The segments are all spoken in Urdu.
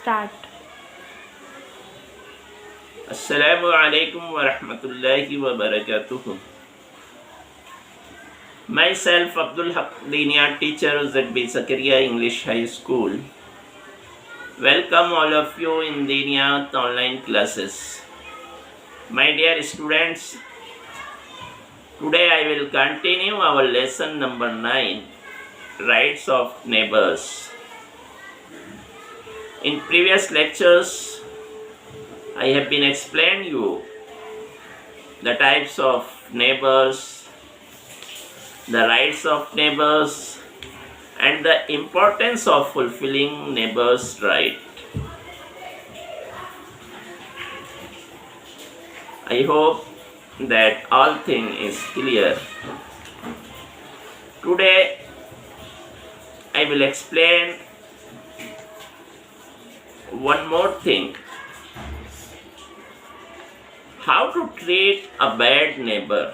start. Assalamu alaikum wa rahmatullahi wa barakatuh. Myself Abdul Haq Diniat, teacher ZB Zakaria English High School. Welcome all of you in Diniat online classes. My dear students, today I will continue our lesson number 9, Rights of Neighbors. In previous lectures, I have been explaining you the types of neighbors, the rights of neighbors, and the importance of fulfilling neighbors' right. I hope that all thing is clear. Today, I will explain one more thing. How to treat a bad neighbor.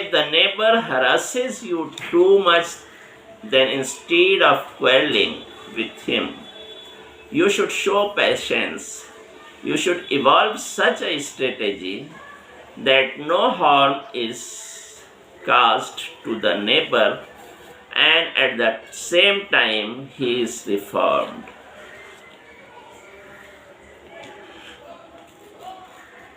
if the neighbor harasses you too much, then instead of quarreling with him, you should show patience. You should evolve such a strategy that no harm is caused to the neighbor and at the same time he is reformed.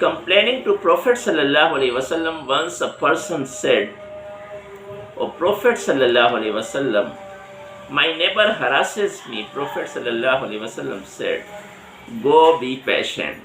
Complaining to Prophet sallallahu alaihi wasallam, once a person said, "O Prophet sallallahu alaihi wasallam, my neighbor harasses me." Prophet sallallahu alaihi wasallam said, "Go be patient."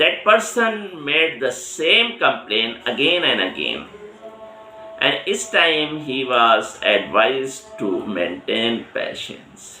That person made the same complaint again and again, and each time he was advised to maintain patience.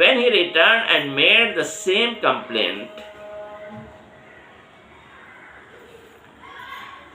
When he returned and made the same complaint,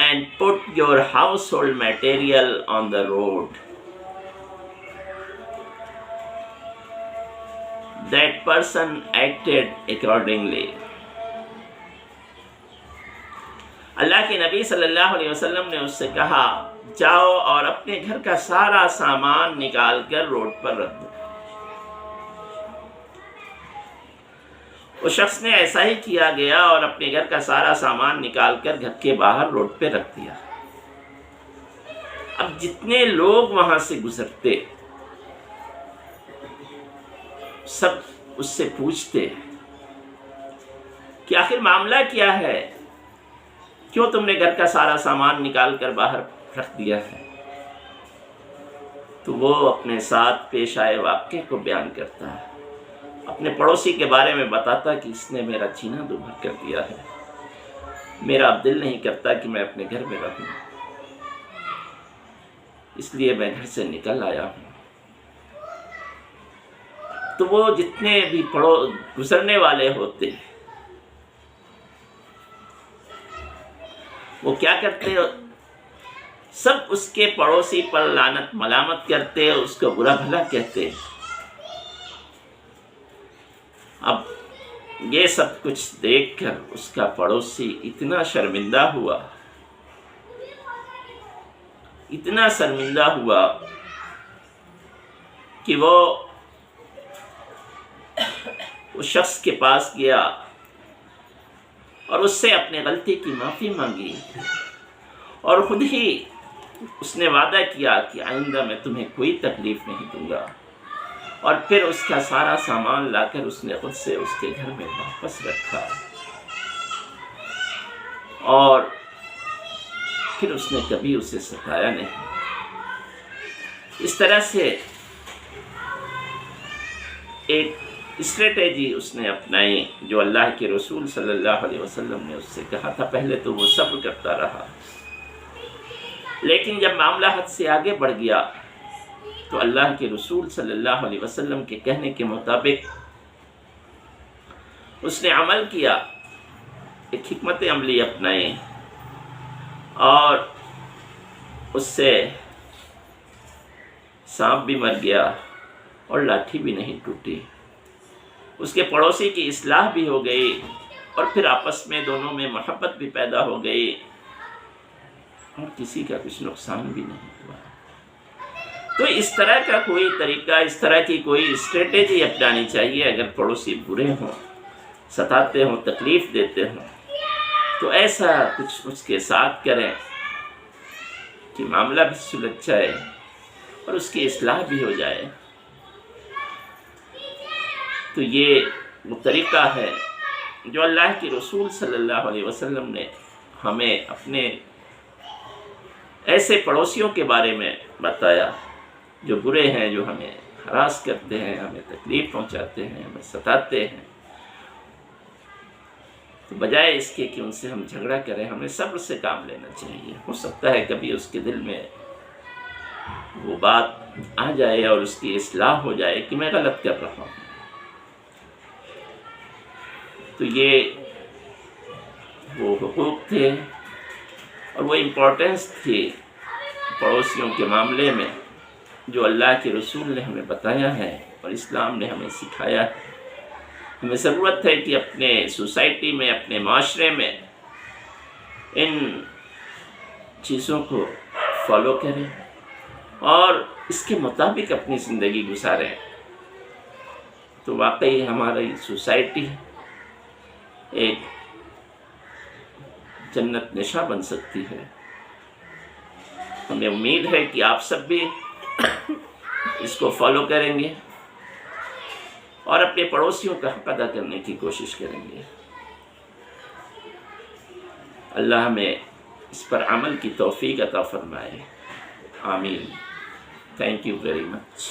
and put your household material on the road. that person acted accordingly. اللہ کے نبی صلی اللہ علیہ وسلم نے اس سے کہا جاؤ اور اپنے گھر کا سارا سامان نکال کر روڈ پر رکھ دو. اس شخص نے ایسا ہی کیا گیا اور اپنے گھر کا سارا سامان نکال کر گھر کے باہر روڈ پہ رکھ دیا. اب جتنے لوگ وہاں سے گزرتے سب اس سے پوچھتے کہ آخر معاملہ کیا ہے، کیوں تم نے گھر کا سارا سامان نکال کر باہر رکھ دیا ہے؟ تو وہ اپنے ساتھ پیش آئے واقعے کو بیان کرتا ہے، اپنے پڑوسی کے بارے میں بتاتا کہ اس نے میرا جینا دوبھر کر دیا ہے، میرا اب دل نہیں کرتا کہ میں اپنے گھر میں رہوں، اس لیے میں گھر سے نکل آیا ہوں. تو وہ جتنے بھی گزرنے والے ہوتے وہ کیا کرتے، سب اس کے پڑوسی پر لعنت ملامت کرتے، اس کو برا بھلا کہتے. اب یہ سب کچھ دیکھ کر اس کا پڑوسی اتنا شرمندہ ہوا، اتنا شرمندہ ہوا کہ وہ اس شخص کے پاس گیا اور اس سے اپنے غلطی کی معافی مانگی، اور خود ہی اس نے وعدہ کیا کہ آئندہ میں تمہیں کوئی تکلیف نہیں دوں گا. اور پھر اس کا سارا سامان لا کر اس نے خود سے اس کے گھر میں واپس رکھا، اور پھر اس نے کبھی اسے ستایا نہیں. اس طرح سے ایک اسٹریٹجی اس نے اپنائی جو اللہ کے رسول صلی اللہ علیہ وسلم نے اس سے کہا تھا. پہلے تو وہ صبر کرتا رہا، لیکن جب معاملہ حد سے آگے بڑھ گیا تو اللہ کے رسول صلی اللہ علیہ وسلم کے کہنے کے مطابق اس نے عمل کیا، ایک حکمت عملی اپنائی، اور اس سے سانپ بھی مر گیا اور لاٹھی بھی نہیں ٹوٹی. اس کے پڑوسی کی اصلاح بھی ہو گئی، اور پھر آپس میں دونوں میں محبت بھی پیدا ہو گئی، اور کسی کا کچھ نقصان بھی نہیں ہوا. تو اس طرح کا کوئی طریقہ، اس طرح کی کوئی اسٹریٹجی اپنانی چاہیے. اگر پڑوسی برے ہوں، ستاتے ہوں، تکلیف دیتے ہوں، تو ایسا کچھ اس کے ساتھ کریں کہ معاملہ بھی سلجھ جائے اور اس کی اصلاح بھی ہو جائے. تو یہ وہ طریقہ ہے جو اللہ کے رسول صلی اللہ علیہ وسلم نے ہمیں اپنے ایسے پڑوسیوں کے بارے میں بتایا جو برے ہیں، جو ہمیں ہراس کرتے ہیں، ہمیں تکلیف پہنچاتے ہیں، ہمیں ستاتے ہیں. تو بجائے اس کے کہ ان سے ہم جھگڑا کریں، ہمیں صبر سے کام لینا چاہیے. ہو سکتا ہے کبھی اس کے دل میں وہ بات آ جائے اور اس کی اصلاح ہو جائے کہ میں غلط کر رہا ہوں. تو یہ وہ حقوق تھے اور وہ امپورٹنس تھی پڑوسیوں کے معاملے میں جو اللہ کے رسول نے ہمیں بتایا ہے اور اسلام نے ہمیں سکھایا ہے. ہمیں ضرورت ہے کہ اپنے سوسائٹی میں، اپنے معاشرے میں ان چیزوں کو فالو کریں اور اس کے مطابق اپنی زندگی گزاریں. تو واقعی ہماری سوسائٹی ایک جنت نشاں بن سکتی ہے. ہمیں امید ہے کہ آپ سب بھی اس کو فالو کریں گے اور اپنے پڑوسیوں کا حق ادا کرنے کی کوشش کریں گے. اللہ ہمیں اس پر عمل کی توفیق عطا فرمائے. آمین. Thank you very much.